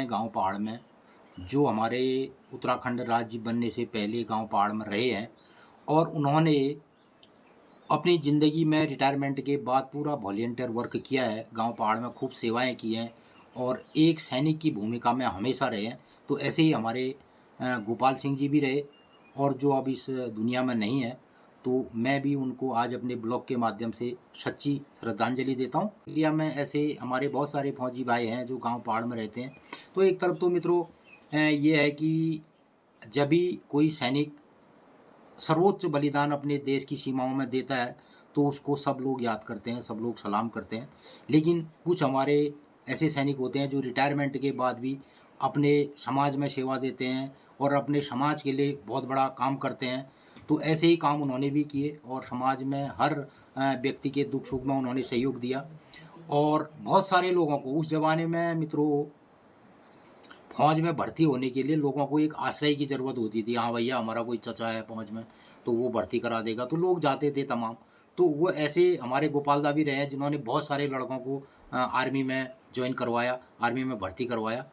हैं गांव पहाड़ में, जो हमारे उत्तराखंड राज्य बनने से पहले गांव पहाड़ में रहे हैं और उन्होंने अपनी ज़िंदगी में रिटायरमेंट के बाद पूरा वॉलंटियर वर्क किया है, गांव पहाड़ में खूब सेवाएं की हैं और एक सैनिक की भूमिका में हमेशा रहे हैं। तो ऐसे ही हमारे गोपाल सिंह जी भी रहे और जो अब इस दुनिया में नहीं है, तो मैं भी उनको आज अपने ब्लॉग के माध्यम से सच्ची श्रद्धांजलि देता हूँ। इंडिया में ऐसे हमारे बहुत सारे फौजी भाई हैं जो गांव पहाड़ में रहते हैं। तो एक तरफ तो मित्रों ये है कि जब भी कोई सैनिक सर्वोच्च बलिदान अपने देश की सीमाओं में देता है तो उसको सब लोग याद करते हैं, सब लोग सलाम करते हैं। लेकिन कुछ हमारे ऐसे सैनिक होते हैं जो रिटायरमेंट के बाद भी अपने समाज में सेवा देते हैं और अपने समाज के लिए बहुत बड़ा काम करते हैं। तो ऐसे ही काम उन्होंने भी किए और समाज में हर व्यक्ति के दुख सुख में उन्होंने सहयोग दिया। और बहुत सारे लोगों को उस ज़माने में मित्रों फौज में भर्ती होने के लिए लोगों को एक आश्रय की ज़रूरत होती थी। हाँ भैया, हमारा कोई चचा है फौज में तो वो भर्ती करा देगा, तो लोग जाते थे तमाम। तो वो ऐसे हमारे गोपाल दा भी रहे हैं जिन्होंने बहुत सारे लड़कों को आर्मी में ज्वाइन करवाया, आर्मी में भर्ती करवाया।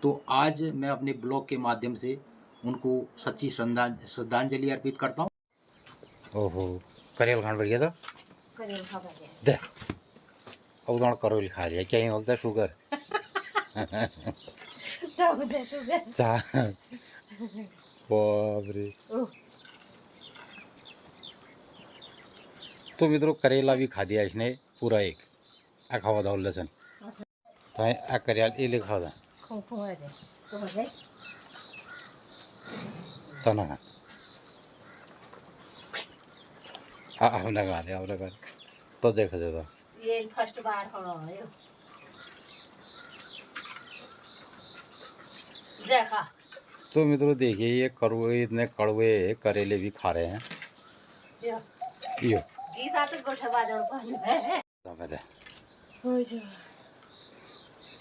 तो आज मैं अपने ब्लॉग के माध्यम से उनको सच्ची श्रद्धांजलि अर्पित करता हूँ। ओहो, करेल खान बढ़िया था। करेल खा बढ़िया दे अब करेल खा लिया क्या ही होता है शुगर जाओ से शुगर चा बाप रे। तो मित्रों करेला भी खा दिया इसने पूरा एक आ खावा था लहसुन तो आ करेल ये ले खावा था तना आपने खा तो देखो देता ये फर्स्ट बार हो देखा। तो मित्रों देखिए ये कड़वे इतने कड़वे करेले भी खा रहे हैं। यो गीता तो गोठवा जोड़ पानी है हो जो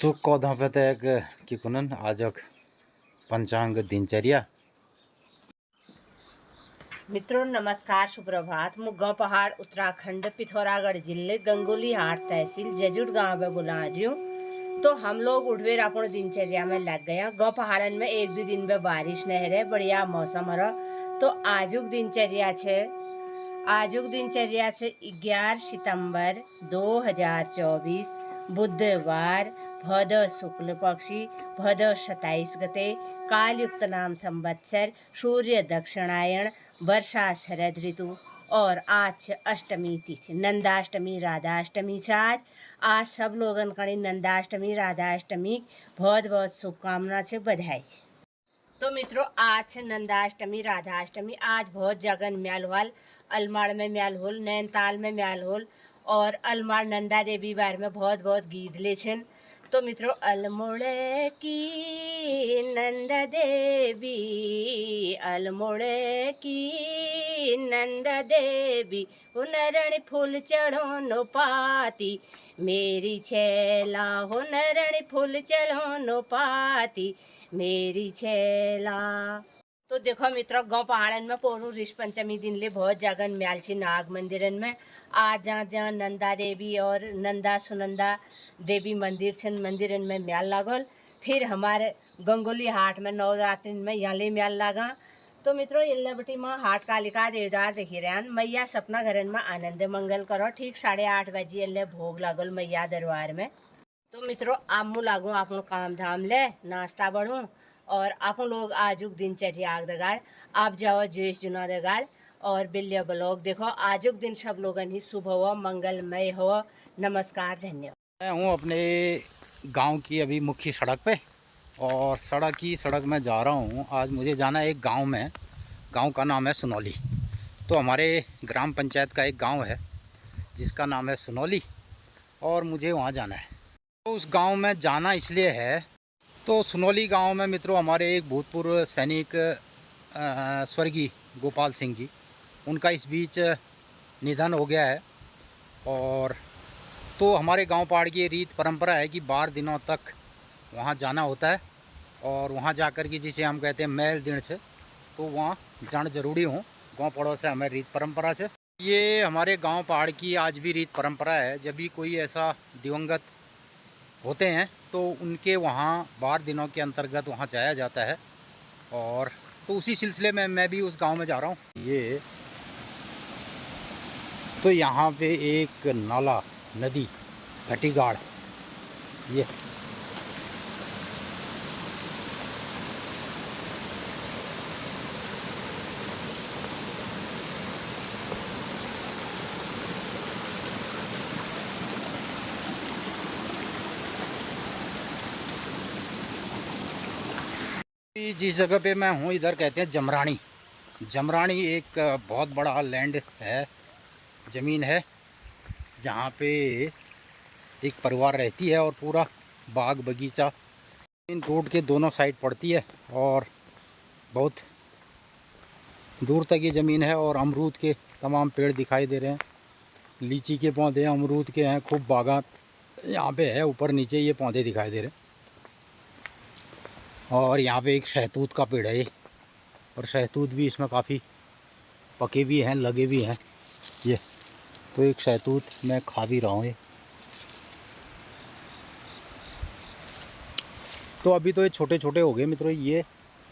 तो कौधा पे तक कि कुनन आजक पंचांग दिनचर्या। मित्रों नमस्कार, सुप्रभात। मु गाँव पहाड़ उत्तराखंड पिथौरागढ़ जिले गंगोली हाट तहसील जजुड़ गांव में बुला रही हूँ। तो हम लोग उठवेर अपने दिनचर्या में लग गया। गाँव पहाड़न में एक दो दिन में बारिश नहीं रहे, बढ़िया मौसम रहा। तो आजुक दिनचर्या छे 11 सितंबर 2024 बुधवार भदौ शुक्ल पक्षी भदौ 27 गते कालयुक्त नाम संवत्सर सूर्य दक्षिणायण वर्षा शरद ऋतु और आज अष्टमी तिथि नंदाष्टमी राधाष्टमी छे। आज सब लोगन कड़ी नंदाष्टमी राधाष्टमी बहुत बहुत शुभकामना छे, बधाई छे। तो मित्रों आज नंदाष्टमी राधाष्टमी आज बहुत जगह म्याल होल, अलमाड़ में म्याल होल, नैनताल में म्याल होल और अलमाड़ नंदा देवी बारे में बहुत बहुत गीत ले छन। तो मित्रों अलमोड़े की नंदा देवी अलमोड़े की नंदा देवी उनरण फूल चढ़ो नो पाती मेरी छेला हो नरण फूल चढ़ो नो पाती मेरी छेला। तो देखो मित्रों गाँव पहाड़न में पोरू ऋष पंचमी दिन ले बहुत जगह म्याल छी नाग मंदिरन में। आज जहाँ जहाँ नंदा देवी और नंदा सुनंदा देवी मंदिर छन मंदिरन में म्याल लागल। फिर हमारे गंगोली हाट में नवरात्रि में यहाँ ले म्याल लागा। तो मित्रों इल्लाबटी में हाट कालिका देवदार देखी रहे मैया सपना घरन में आनंद मंगल करो। ठीक 8:30 बजे अल्ले भोग लागल मैया दरबार में। तो मित्रों आमू लागू आप काम धाम ले नाश्ता बढ़ू और आप लोग आजुक दिनचर्या आग दगाड़ आप जाओ जोश जुना दगाड़ और बिल्य ब्लॉग देखो। आजुक दिन सब लोगन ही शुभ हो मंगलमय हो। नमस्कार, धन्यवाद। मैं हूँ अपने गांव की अभी मुख्य सड़क पे और सड़क में जा रहा हूँ। आज मुझे जाना है एक गांव में, गांव का नाम है सुनौली। तो हमारे ग्राम पंचायत का एक गांव है जिसका नाम है सुनौली और मुझे वहाँ जाना है। तो उस गांव में जाना इसलिए है, तो सुनौली गांव में मित्रों हमारे एक भूतपूर्व सैनिक स्वर्गीय गोपाल सिंह जी, उनका इस बीच निधन हो गया है। और तो हमारे गांव पहाड़ की रीत परंपरा है कि 12 दिनों तक वहां जाना होता है और वहां जाकर के जिसे हम कहते हैं मैल दिन से, तो वहाँ जाना जरूरी हो। गांव पहाड़ों से हमें रीत परंपरा से ये हमारे गांव पहाड़ की आज भी रीत परंपरा है। जब भी कोई ऐसा दिवंगत होते हैं तो उनके वहाँ 12 दिनों के अंतर्गत वहाँ जाया जाता है। और तो उसी सिलसिले में मैं भी उस गांव में जा रहा हूँ। ये तो यहाँ पे एक नाला, नदी, घटीगाड़, ये जिस जगह पे मैं हूँ इधर कहते हैं जमरानी। जमरानी एक बहुत बड़ा लैंड है, ज़मीन है, जहाँ पे एक परिवार रहती है और पूरा बाग बगीचा इन रोड के दोनों साइड पड़ती है और बहुत दूर तक ये ज़मीन है। और अमरूद के तमाम पेड़ दिखाई दे रहे हैं, लीची के पौधे, अमरूद के हैं, खूब बागात यहाँ पे है। ऊपर नीचे ये पौधे दिखाई दे रहे हैं। और यहाँ पे एक शहतूत का पेड़ है ये, और शहतूत भी इसमें काफ़ी पके भी हैं, लगे भी हैं। ये तो एक शहतूत मैं खा भी रहा हूँ ये। तो अभी तो ये छोटे छोटे हो गए मित्रों, ये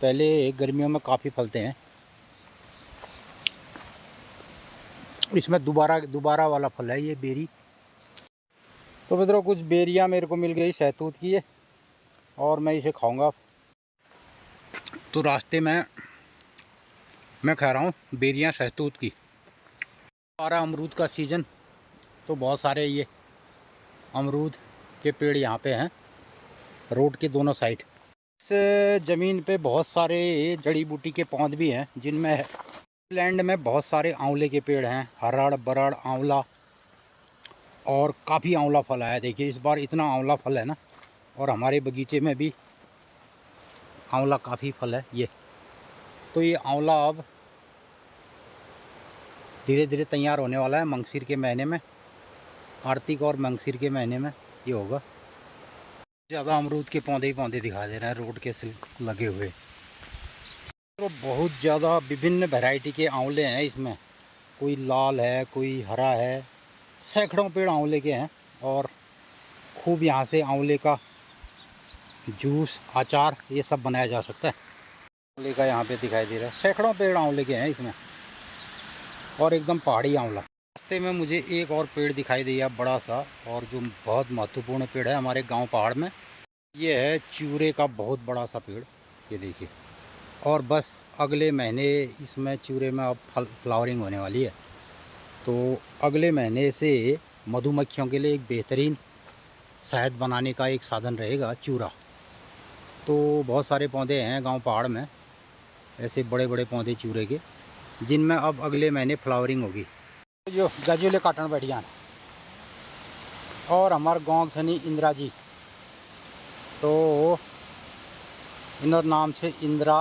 पहले गर्मियों में काफ़ी फलते हैं। इसमें दोबारा वाला फल है ये बेरी। तो मित्रों कुछ बेरियां मेरे को मिल गई शहतूत की है और मैं इसे खाऊंगा। तो रास्ते में मैं खा रहा हूँ बेरियां शहतूत की। सारा अमरूद का सीज़न, तो बहुत सारे ये अमरूद के पेड़ यहाँ पे हैं रोड के दोनों साइड। इस ज़मीन पे बहुत सारे जड़ी बूटी के पौधे भी हैं, जिनमें लैंड में बहुत सारे आंवले के पेड़ हैं, हरड़ बरड़ आंवला, और काफ़ी आंवला फल आया। देखिए इस बार इतना आंवला फल है ना, और हमारे बगीचे में भी आंवला काफ़ी फल है ये। तो ये आंवला अब धीरे धीरे तैयार होने वाला है। मंगसिर के महीने में, कार्तिक और मंगसिर के महीने में ये होगा। ज़्यादा अमरूद के पौधे ही पौधे दिखा दे रहे हैं रोड के से लगे हुए। तो बहुत ज़्यादा विभिन्न वैरायटी के आंवले हैं इसमें, कोई लाल है, कोई हरा है, सैकड़ों पेड़ आंवले के हैं। और खूब यहाँ से आंवले का जूस, अचार, ये सब बनाया जा सकता है। आंवले का यहाँ पे दिखाई दे रहा है, सैकड़ों पेड़ आंवले के हैं इसमें, और एकदम पहाड़ी आंवला। रास्ते में मुझे एक और पेड़ दिखाई दिया बड़ा सा, और जो बहुत महत्वपूर्ण पेड़ है हमारे गांव पहाड़ में, ये है चूरे का बहुत बड़ा सा पेड़। ये देखिए, और बस अगले महीने इसमें चूरे में अब फ्लावरिंग होने वाली है। तो अगले महीने से मधुमक्खियों के लिए एक बेहतरीन शहद बनाने का एक साधन रहेगा चूरा। तो बहुत सारे पौधे हैं गांव पहाड़ में, ऐसे बड़े बड़े पौधे चूरे के, जिनमें अब अगले महीने फ्लावरिंग होगी। जो गजोले काटन बैठिया, और हमारे गांव सनी इंदिरा जी, तो इनर नाम से इंदिरा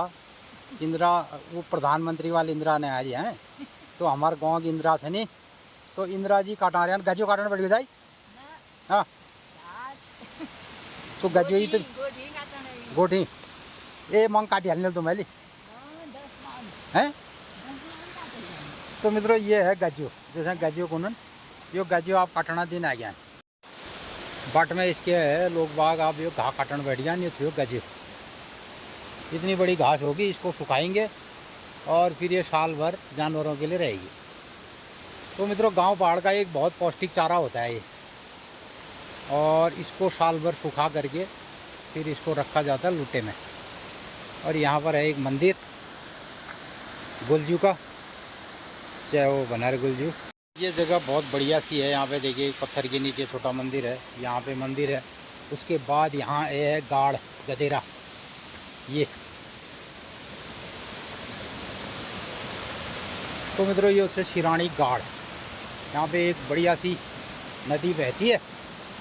वो प्रधानमंत्री वाले इंदिरा ने आज हैं। तो हमारे गांव की इंदिरा सनी, तो इंदिरा जी काटा रहे हैं, गजो काटन बैठ जाए। हाँ तो गजो ही तो गोठी ए मंग काटी हलने तो मैली हैं। तो मित्रों ये है गज्जू, जैसे गज्जू कुनन, यो गज्जू आप काटना दिन आ गया बट में इसके है लोग बाग आप यो घास काटन बैठ गया। नहीं तो गज्जू इतनी बड़ी घास होगी, इसको सुखाएंगे और फिर ये साल भर जानवरों के लिए रहेगी। तो मित्रों गांव पहाड़ का एक बहुत पौष्टिक चारा होता है ये, और इसको साल भर सुखा करके फिर इसको रखा जाता है लुट्टे में। और यहाँ पर है एक मंदिर गुलजू का, चाहे वो बनार गुलजू। ये जगह बहुत बढ़िया सी है। यहाँ पे देखिए एक पत्थर के नीचे छोटा मंदिर है, यहाँ पे मंदिर है। उसके बाद यहाँ है गाड़ गदेरा, ये। तो मित्रों ये उससे शिरानी गाड़, यहाँ पे एक बढ़िया सी नदी बहती है।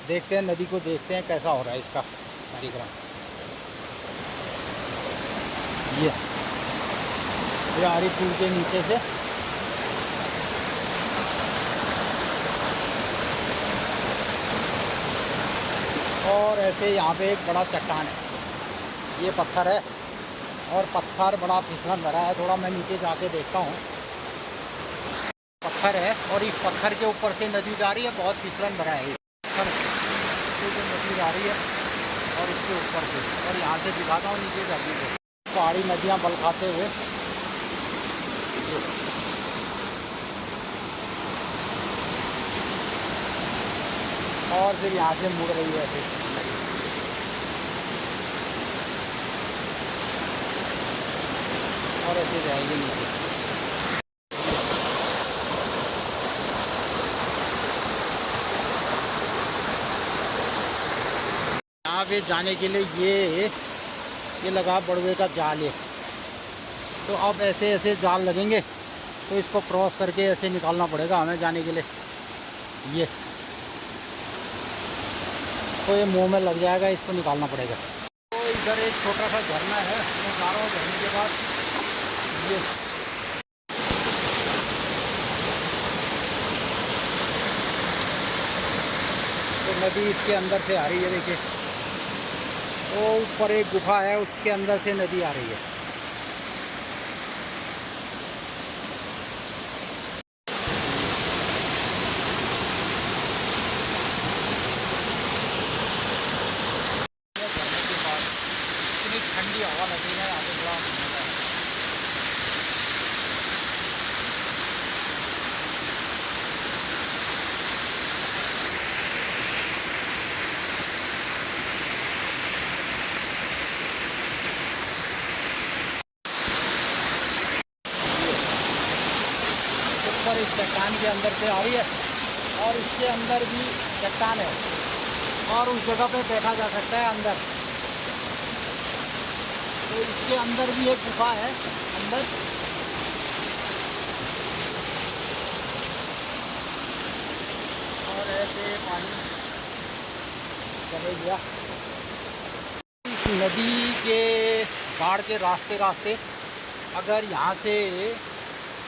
देखते हैं नदी को, देखते हैं कैसा हो रहा है इसका कार्यक्रम। ये हरी पुल के नीचे से और ऐसे यहाँ पे एक बड़ा चट्टान है, ये पत्थर है, और पत्थर बड़ा फिसलन भरा है। थोड़ा मैं नीचे जाके देखता हूँ। पत्थर है और इस पत्थर के ऊपर से नदी जा रही है, बहुत फिसलन भरा है ये पत्थर से जो नदी जा रही है। और इसके ऊपर से, और यहाँ से दिखाता हूँ नीचे झरने को, पहाड़ी नदियाँ बल खाते हुए। और फिर यहाँ से मुड़ रही है ऐसे, और ऐसे जाएंगे नीचे। यहाँ पे जाने के लिए ये लगा बड़वे का जाल है। तो अब ऐसे ऐसे जाल लगेंगे, तो इसको क्रॉस करके ऐसे निकालना पड़ेगा हमें जाने के लिए। ये तो ये मुंह में लग जाएगा, इसको निकालना पड़ेगा। तो इधर एक छोटा सा झरना है, मैं जा रहा हूँ झरने के बाद। ये तो नदी इसके अंदर से आ रही है, देखिए। तो ऊपर एक गुफा है, उसके अंदर से नदी आ रही है। ठंडी हवा लगी है यहाँ पे, बड़ा मजा है। ऊपर इस चट्टान के अंदर से आ रही है, और इसके अंदर भी चट्टान है, और उस जगह पे बैठा जा सकता है अंदर। तो इसके अंदर भी एक गुफा है अंदर। और ऐसे पानी चले गया। इस नदी के बाढ़ के रास्ते अगर यहाँ से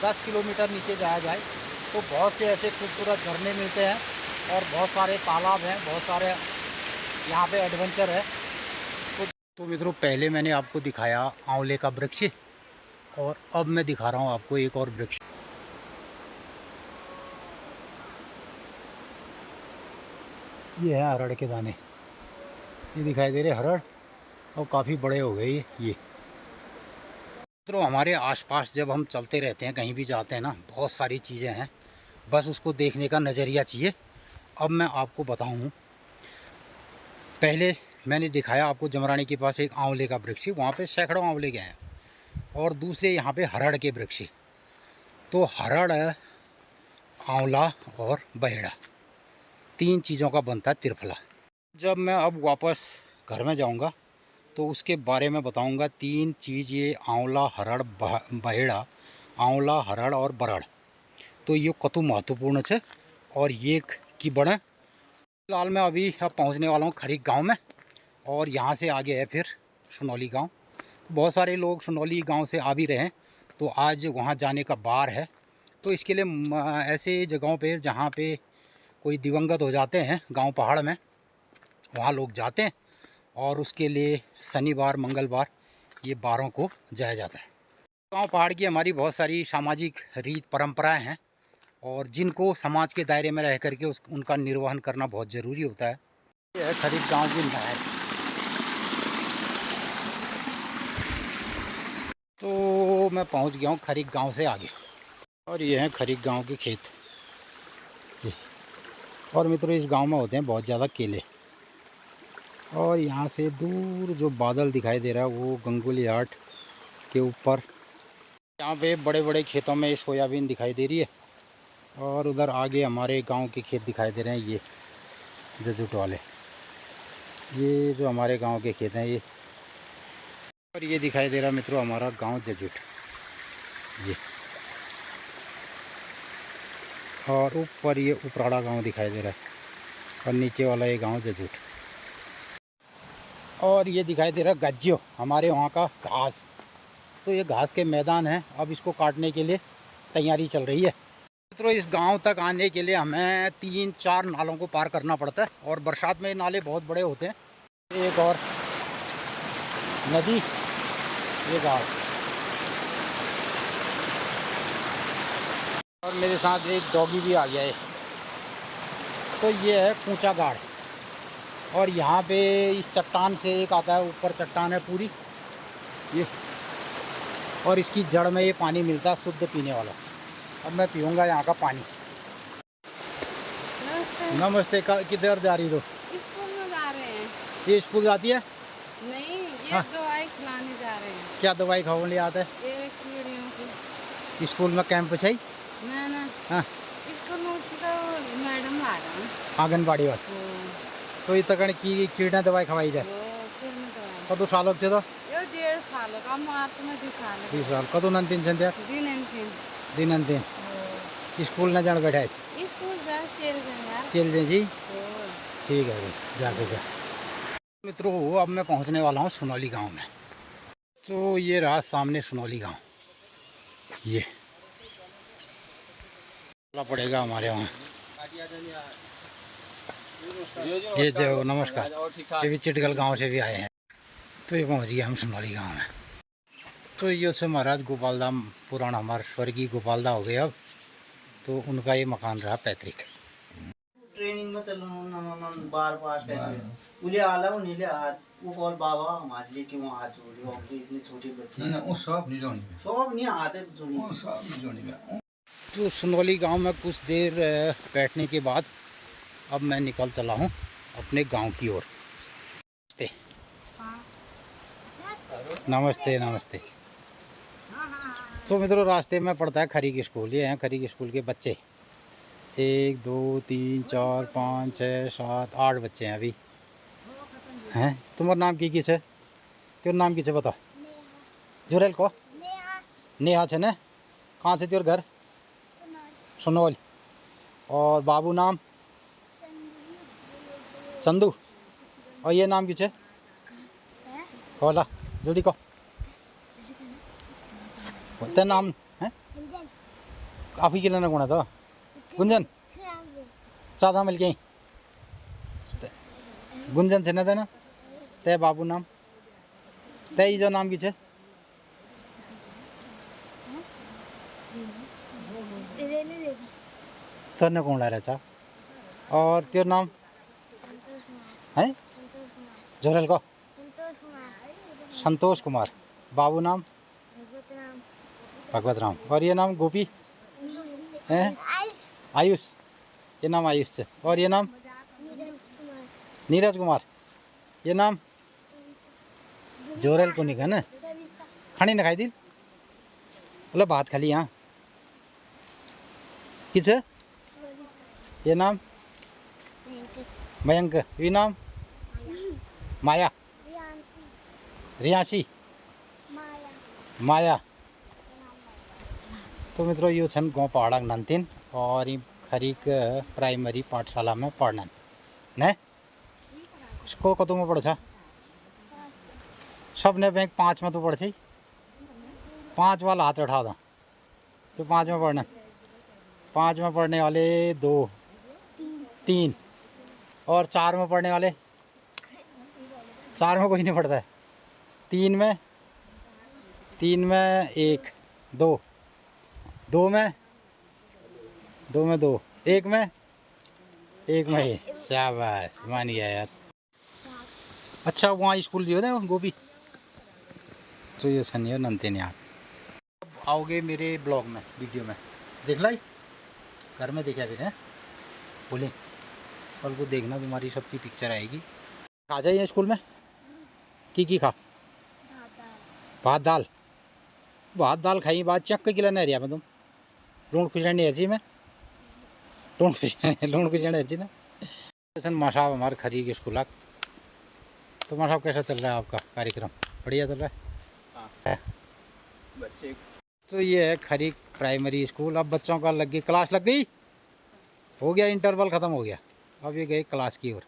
10 किलोमीटर नीचे जाया जाए तो बहुत से ऐसे खूबसूरत झरने मिलते हैं, और बहुत सारे तालाब हैं, बहुत सारे यहाँ पे एडवेंचर है। तो मित्रों, पहले मैंने आपको दिखाया आंवले का वृक्ष, और अब मैं दिखा रहा हूँ आपको एक और वृक्ष। ये है हरड़ के दाने, ये दिखाई दे रहे हरड़, और काफ़ी बड़े हो गए ये। मित्रों, हमारे आसपास जब हम चलते रहते हैं, कहीं भी जाते हैं ना, बहुत सारी चीज़ें हैं, बस उसको देखने का नज़रिया चाहिए। अब मैं आपको बताऊँ, पहले मैंने दिखाया आपको जमरानी के पास एक आंवले का वृक्ष, वहाँ पे सैकड़ों आंवले के हैं, और दूसरे यहाँ पे हरड़ के वृक्ष। तो हरड़, आंवला और बहेड़ा, 3 चीज़ों का बनता है त्रिफला। जब मैं अब वापस घर में जाऊँगा तो उसके बारे में बताऊँगा। 3 चीज़ ये आंवला, हरड़, बहेड़ा, आंवला, हरड़ और बरड़, तो ये कतु महत्वपूर्ण है। और ये की बड़े फिलहाल मैं अभी अब पहुँचने वाला हूँ खरीक गाँव में, और यहाँ से आगे है फिर सुनौली गांव। बहुत सारे लोग सुनौली गांव से आ भी रहे हैं, तो आज वहाँ जाने का बार है। तो इसके लिए ऐसे जगहों पे जहाँ पे कोई दिवंगत हो जाते हैं गांव पहाड़ में, वहाँ लोग जाते हैं, और उसके लिए शनिवार मंगलवार ये बारों को जाया जाता है। गांव पहाड़ की हमारी बहुत सारी सामाजिक रीत परंपराएं हैं, और जिनको समाज के दायरे में रह करके उनका निर्वहन करना बहुत ज़रूरी होता है। यह है खरीक गाँव की नहर। तो मैं पहुंच गया हूं खरीक गांव से आगे, और ये हैं खरीक गांव के खेत। और मित्रों, इस गांव में होते हैं बहुत ज़्यादा केले, और यहाँ से दूर जो बादल दिखाई दे रहा है वो गंगोली हाट के ऊपर, यहाँ पे बड़े बड़े खेतों में सोयाबीन दिखाई दे रही है, और उधर आगे हमारे गांव के खेत दिखाई दे रहे हैं, ये जजूट वाले, ये जो हमारे गांव के खेत हैं ये। और ये दिखाई दे रहा मित्रों हमारा गांव जजूट, ये। और ऊपर ये उपराड़ा गांव दिखाई दे रहा है, और नीचे वाला ये गांव जजूट। और ये दिखाई दे रहा है गज्जियो, हमारे वहाँ का घास। तो ये घास के मैदान हैं, अब इसको काटने के लिए तैयारी चल रही है। मित्रों, इस गांव तक आने के लिए हमें 3-4 नालों को पार करना पड़ता है, और बरसात में नाले बहुत बड़े होते हैं। एक और नदी, ये गाँव, और मेरे साथ एक डॉगी भी आ गया है। तो ये है कूचा गाड़, और यहाँ पे इस चट्टान से एक आता है, ऊपर चट्टान है पूरी ये, और इसकी जड़ में ये पानी मिलता है शुद्ध पीने वाला। अब मैं पीऊँगा यहाँ का पानी। नमस्ते। किधर जा रही हो? स्कूल में जा रहे हैं। ये स्कूल जाती है? नहीं, ये हाँ। दवाई खिलाने जा रहे हैं। क्या दवाई खाने ले आते हैं? ये कीड़ियों की। स्कूल में कैंप चाहिए? ना हाँ, स्कूल में उसका मैडम आ रहा है। आंगनबाड़ी वाले। तो ये तक की कीड़ा दवाई खवाई जाए? फिर में दवाई। कदों सालों से तो? ये 1.5 साल का, मार्च में 2 साल। 20 साल। कदों नंतीन छे दिन एंड दिन अंतिम स्कूल न जान बैठा स्कूल जा चल गए यार। चल जाए जी, ठीक है भाई, जाके जा। मित्रों, अब मैं पहुंचने वाला हूं सुनौली गांव में। तो ये रहा सामने सुनौली गांव, ये चलना पड़ेगा हमारे वहाँ। ये जो नमस्कार, ये भी चिटगल गांव से भी आए हैं। तो ये पहुँच गया हम सुनौली गांव में। तो ये से महाराज गोपाल दाम पुराना हमारा स्वर्गीय गोपाल दा हो गए अब, तो उनका ये मकान रहा पैतृक। ट्रेनिंग में चलो ना बार पास करके उले आला वो नीले हाथ वो कॉल बाबा हमारे लिए क्यों हाथ जोड़ रहे हो, हम तो इतने छोटे बच्चे ना वो सब नहीं जोड़ी में, सब नहीं आते जोड़ी वो सब नहीं जोड़ी में। तो सुनौली गांव में कुछ देर बैठने के बाद अब मैं निकल चला हूँ अपने गांव की ओर। नमस्ते। नमस्ते नमस्ते। तो मित्रों, रास्ते में पड़ता है खरीक स्कूल। ये हैं खरीक स्कूल के बच्चे। 1 2 3 4 5 6 7 8 बच्चे हैं अभी हैं। तुम्हारा नाम की किस है? तेरा नाम किस है बताओ? जुरेल को नेहा छे ने। कहाँ से तेरा घर? सुनौल। और बाबू नाम? चंदू। और ये नाम किस है? बोला जल्दी को। तेरा नाम है? आप ही के लेना कौन है? तो गुंजन चादा मिल गई गुंजन से न देना। ते बाबू नाम ते जो नाम किसे? सर ने कौन ला रहा था? और तेरा नाम है? जोरल को संतोष कुमार। बाबू नाम? भगवत राम। और ये नाम गोपी है? आयुष। ये नाम आयुष से। और ये नाम? नीरज कुमार। ये नाम? जोरल को निका ना खानी ना खाई दी बोला भात खाली। यहाँ किस है? ये नाम? मयंक। ये नाम? माया। रियांशी। माया। तो मित्रों, यो छन गाँव पहाड़ा नंतीन और ये खरीक प्राइमरी पाठशाला में पढ़ना ने इसको कतों में पढ़ा सब ने बैंक 5 में तो पढ़ सी 5 वाला हाथ उठा दो तो 5 में पढ़ना। 5 में पढ़ने वाले 2 3 और 4 में पढ़ने वाले 4 में कोई नहीं पढ़ता है। 3 में 1 2 2 में 2 1 में 1 में ही। शाबाश, मान गया यार। अच्छा, वहाँ स्कूल जो है गोभी तो ये सनी नमते यहाँ आओगे मेरे ब्लॉग में वीडियो में देख लाई घर में देखा फिर हैं बोले कल को देखना तुम्हारी सबकी पिक्चर आएगी। खा जाइए स्कूल में की खा भात दाल खाई बात चक के नहीं रहा मैं तुम लूण खुजड़ा नहीं हरजी में लूण खुजड़ा हरजी ना। माँ साहब हमारे खरीक स्कूल तो माँ साहब कैसा चल रहा है आपका कार्यक्रम? बढ़िया चल रहा है बच्चे। तो ये है खरीक प्राइमरी स्कूल। अब बच्चों का लग गई क्लास, लग गई, हो गया इंटरवल ख़त्म हो गया, अब ये गए क्लास की ओर।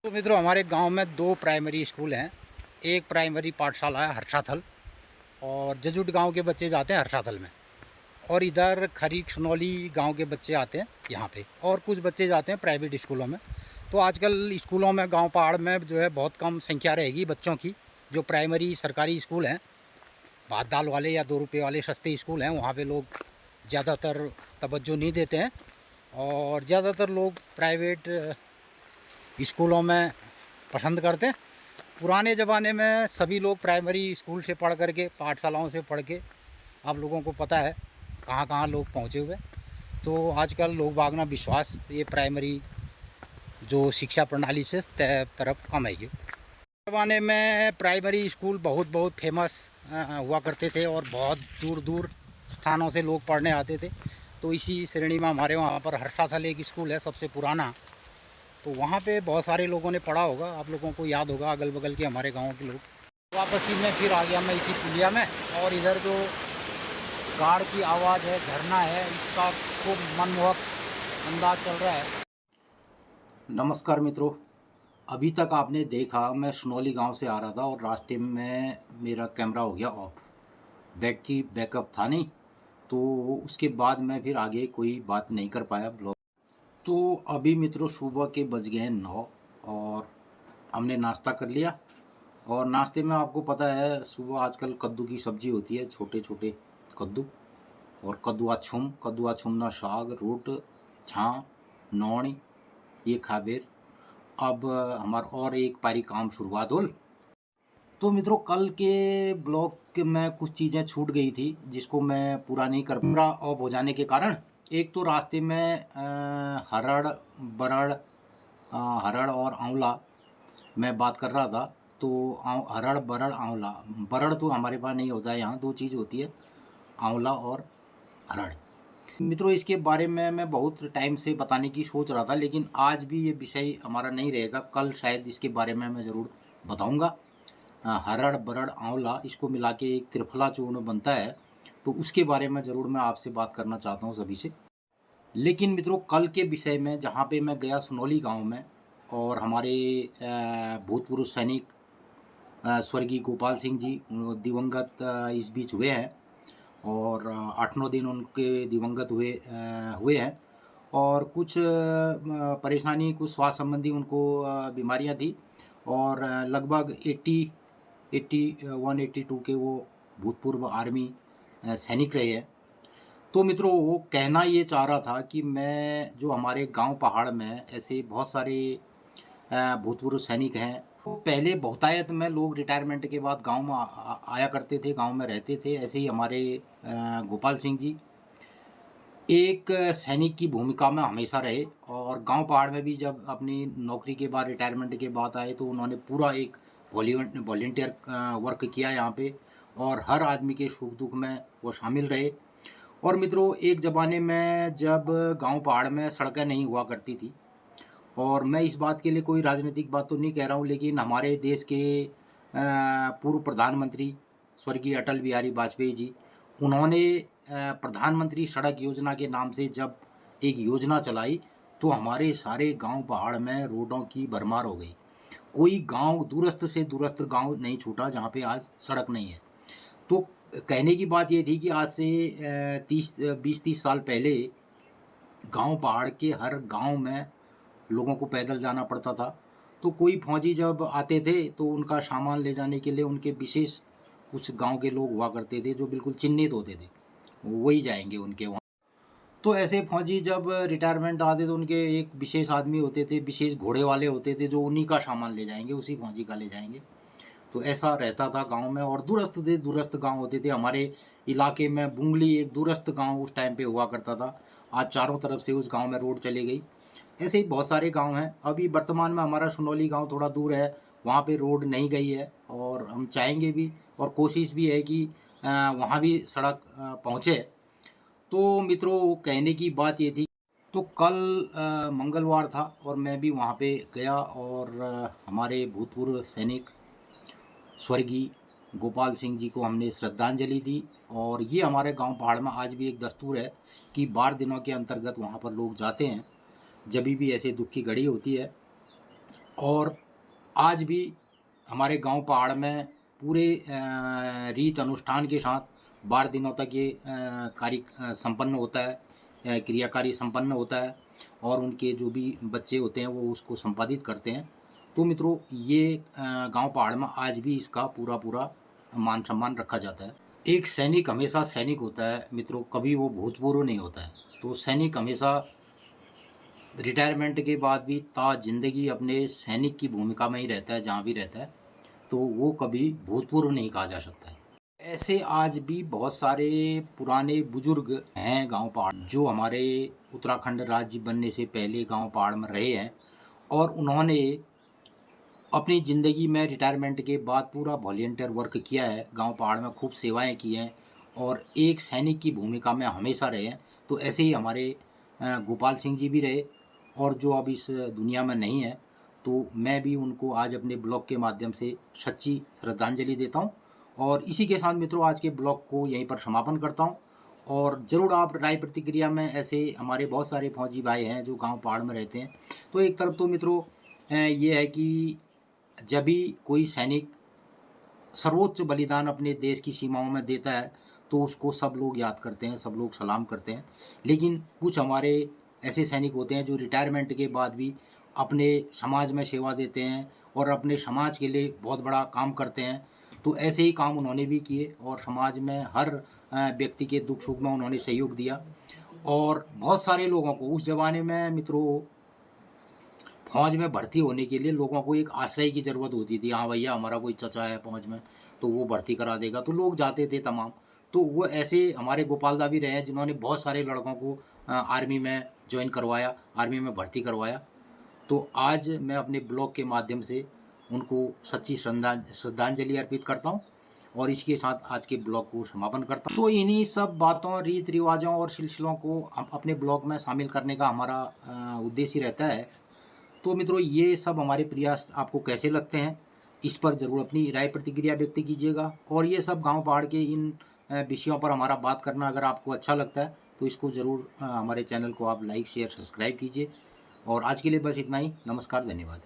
तो मित्रों, हमारे गांव में 2 प्राइमरी स्कूल हैं। एक प्राइमरी पाठशाला है हर्षाथल और जजुट गांव के बच्चे जाते हैं हर्षाथल में, और इधर खरीक सुनौली गांव के बच्चे आते हैं यहाँ पे, और कुछ बच्चे जाते हैं प्राइवेट स्कूलों में। तो आजकल स्कूलों में गांव पहाड़ में जो है बहुत कम संख्या रहेगी बच्चों की। जो प्राइमरी सरकारी स्कूल हैं, भात दाल वाले या 2 रुपये वाले सस्ते स्कूल हैं, वहाँ पे लोग ज़्यादातर तवज्जो नहीं देते हैं और ज़्यादातर लोग प्राइवेट स्कूलों में पसंद करते हैं। पुराने ज़माने में सभी लोग प्राइमरी स्कूल से पढ़ करके, पाठशालाओं से पढ़ के, आप लोगों को पता है कहाँ कहाँ लोग पहुँचे हुए। तो आजकल लोग बागना विश्वास ये प्राइमरी जो शिक्षा प्रणाली से तरफ कम है। ये ज़माने में प्राइमरी स्कूल बहुत फेमस हुआ करते थे और बहुत दूर दूर स्थानों से लोग पढ़ने आते थे। तो इसी श्रेणी में हमारे वहाँ पर हर्षाथल एक स्कूल है सबसे पुराना, तो वहाँ पे बहुत सारे लोगों ने पढ़ा होगा, आप लोगों को याद होगा, अगल बगल के हमारे गाँव के लोग। वापसी में फिर आ गया मैं इसी पुलिया में, और इधर जो गाड़ की आवाज़ है, झरना है, इसका खूब मनमोहक अंदाज चल रहा है। नमस्कार मित्रों, अभी तक आपने देखा मैं सुनौली गांव से आ रहा था और रास्ते में मेरा कैमरा हो गया ऑफ, बैटरी बैकअप था नहीं, तो उसके बाद मैं फिर आगे कोई बात नहीं कर पाया ब्लॉग। तो अभी मित्रों सुबह के बज गए 9 और हमने नाश्ता कर लिया। और नाश्ते में आपको पता है सुबह आजकल कद्दू की सब्ज़ी होती है, छोटे छोटे कद्दू, और कद्दुआ छुमना साग, रोट, छाँ, नौणी, ये खाबेर। अब हमारा और एक पारी काम शुरुआत होल। तो मित्रों कल के ब्लॉग में कुछ चीज़ें छूट गई थी जिसको मैं पूरा नहीं कर पा रहा ऑफ हो जाने के कारण। एक तो रास्ते में हरड़ बरड़ हरड़ और आंवला मैं बात कर रहा था। तो हरड़ बरड़ आंवला, बरड़ तो हमारे पास नहीं होता है, यहाँ दो चीज़ होती है, आंवला और हरड़। मित्रों इसके बारे में मैं बहुत टाइम से बताने की सोच रहा था, लेकिन आज भी ये विषय हमारा नहीं रहेगा, कल शायद इसके बारे में मैं ज़रूर बताऊंगा। हरड़ बरड़ आंवला इसको मिला के एक त्रिफला चूर्ण बनता है, तो उसके बारे में ज़रूर मैं आपसे बात करना चाहता हूँ सभी से। लेकिन मित्रों कल के विषय में, जहाँ पे मैं गया सुनौली गांव में, और हमारे भूतपूर्व सैनिक स्वर्गीय गोपाल सिंह जी दिवंगत इस बीच हुए हैं, और 8-9 दिन उनके दिवंगत हुए हैं, और कुछ परेशानी, कुछ स्वास्थ्य संबंधी उनको बीमारियां थी, और लगभग 81-82 के वो भूतपूर्व आर्मी सैनिक रहे हैं। तो मित्रों वो कहना ये चाह रहा था कि मैं जो हमारे गांव पहाड़ में ऐसे बहुत सारे भूतपूर्व सैनिक हैं, पहले बहुतायत में लोग रिटायरमेंट के बाद गांव में आया करते थे, गांव में रहते थे। ऐसे ही हमारे गोपाल सिंह जी एक सैनिक की भूमिका में हमेशा रहे, और गांव पहाड़ में भी जब अपनी नौकरी के बाद, रिटायरमेंट के बाद आए, तो उन्होंने पूरा एक वॉलंटियर वर्क किया यहाँ पे, और हर आदमी के सुख दुख में वो शामिल रहे। और मित्रों एक ज़माने में जब गांव पहाड़ में सड़कें नहीं हुआ करती थी, और मैं इस बात के लिए कोई राजनीतिक बात तो नहीं कह रहा हूँ, लेकिन हमारे देश के पूर्व प्रधानमंत्री स्वर्गीय अटल बिहारी वाजपेयी जी, उन्होंने प्रधानमंत्री सड़क योजना के नाम से जब एक योजना चलाई, तो हमारे सारे गांव पहाड़ में रोडों की भरमार हो गई। कोई गांव दूरस्थ से दूरस्थ गांव नहीं छूटा जहां पे आज सड़क नहीं है। तो कहने की बात ये थी कि आज से 20-30 साल पहले गांव पहाड़ के हर गांव में लोगों को पैदल जाना पड़ता था। तो कोई फौजी जब आते थे तो उनका सामान ले जाने के लिए उनके विशेष कुछ गांव के लोग हुआ करते थे जो बिल्कुल चिन्हित होते थे, वही जाएंगे उनके वहाँ। तो ऐसे फौजी जब रिटायरमेंट आते तो उनके एक विशेष आदमी होते थे, विशेष घोड़े वाले होते थे, जो उन्हीं का सामान ले जाएंगे, उसी फौजी का ले जाएंगे। तो ऐसा रहता था गांव में। और दूरस्थ से दूरस्थ गांव होते थे। हमारे इलाके में बुंगली एक दूरस्थ गांव उस टाइम पे हुआ करता था, आज चारों तरफ से उस गांव में रोड चली गई। ऐसे ही बहुत सारे गांव हैं। अभी वर्तमान में हमारा सुनौली गांव थोड़ा दूर है, वहाँ पे रोड नहीं गई है, और हम चाहेंगे भी और कोशिश भी है कि वहाँ भी सड़क पहुँचे। तो मित्रों कहने की बात ये थी, तो कल मंगलवार था और मैं भी वहाँ पे गया, और हमारे भूतपूर्व सैनिक स्वर्गीय गोपाल सिंह जी को हमने श्रद्धांजलि दी। और ये हमारे गांव पहाड़ में आज भी एक दस्तूर है कि 12 दिनों के अंतर्गत वहाँ पर लोग जाते हैं जब भी ऐसे दुख की घड़ी होती है। और आज भी हमारे गांव पहाड़ में पूरे रीत अनुष्ठान के साथ 12 दिनों तक ये कार्य संपन्न होता है, क्रियाकारी संपन्न होता है, और उनके जो भी बच्चे होते हैं वो उसको संपादित करते हैं। तो मित्रों ये गांव पहाड़ में आज भी इसका पूरा मान सम्मान रखा जाता है। एक सैनिक हमेशा सैनिक होता है मित्रों, कभी वो भूतपूर्व नहीं होता है। तो सैनिक हमेशा रिटायरमेंट के बाद भी ता जिंदगी अपने सैनिक की भूमिका में ही रहता है, जहाँ भी रहता है, तो वो कभी भूतपूर्व नहीं कहा जा सकता है। ऐसे आज भी बहुत सारे पुराने बुजुर्ग हैं गांव पहाड़, जो हमारे उत्तराखंड राज्य बनने से पहले गांव पहाड़ में रहे हैं, और उन्होंने अपनी ज़िंदगी में रिटायरमेंट के बाद पूरा वॉलंटियर वर्क किया है, गांव पहाड़ में खूब सेवाएं की हैं और एक सैनिक की भूमिका में हमेशा रहे हैं। तो ऐसे ही हमारे गोपाल सिंह जी भी रहे, और जो अब इस दुनिया में नहीं है, तो मैं भी उनको आज अपने ब्लॉग के माध्यम से सच्ची श्रद्धांजलि देता हूं। और इसी के साथ मित्रों आज के ब्लॉग को यहीं पर समापन करता हूं। और ज़रूर आप राय प्रतिक्रिया में, ऐसे हमारे बहुत सारे फौजी भाई हैं जो गांव पहाड़ में रहते हैं, तो एक तरफ तो मित्रों ये है कि जब भी कोई सैनिक सर्वोच्च बलिदान अपने देश की सीमाओं में देता है तो उसको सब लोग याद करते हैं, सब लोग सलाम करते हैं। लेकिन कुछ हमारे ऐसे सैनिक होते हैं जो रिटायरमेंट के बाद भी अपने समाज में सेवा देते हैं और अपने समाज के लिए बहुत बड़ा काम करते हैं। तो ऐसे ही काम उन्होंने भी किए और समाज में हर व्यक्ति के दुख सुख में उन्होंने सहयोग दिया। और बहुत सारे लोगों को उस ज़माने में मित्रों फौज में भर्ती होने के लिए लोगों को एक आश्रय की ज़रूरत होती थी। हाँ भैया हमारा कोई चचा है फौज में तो वो भर्ती करा देगा, तो लोग जाते थे तमाम। तो वो ऐसे हमारे गोपाल दा भी रहे हैं जिन्होंने बहुत सारे लड़कों को आर्मी में ज्वाइन करवाया, आर्मी में भर्ती करवाया। तो आज मैं अपने ब्लॉग के माध्यम से उनको सच्ची श्रद्धांजलि अर्पित करता हूँ और इसके साथ आज के ब्लॉग को समापन करता हूँ। तो इन्हीं सब बातों, रीत रिवाजों और सिलसिलों को अपने ब्लॉग में शामिल करने का हमारा उद्देश्य रहता है। तो मित्रों ये सब हमारे प्रयास आपको कैसे लगते हैं, इस पर ज़रूर अपनी राय प्रतिक्रिया व्यक्त कीजिएगा। और ये सब गांव पहाड़ के इन विषयों पर हमारा बात करना अगर आपको अच्छा लगता है तो इसको ज़रूर हमारे चैनल को आप लाइक शेयर सब्सक्राइब कीजिए। और आज के लिए बस इतना ही। नमस्कार, धन्यवाद।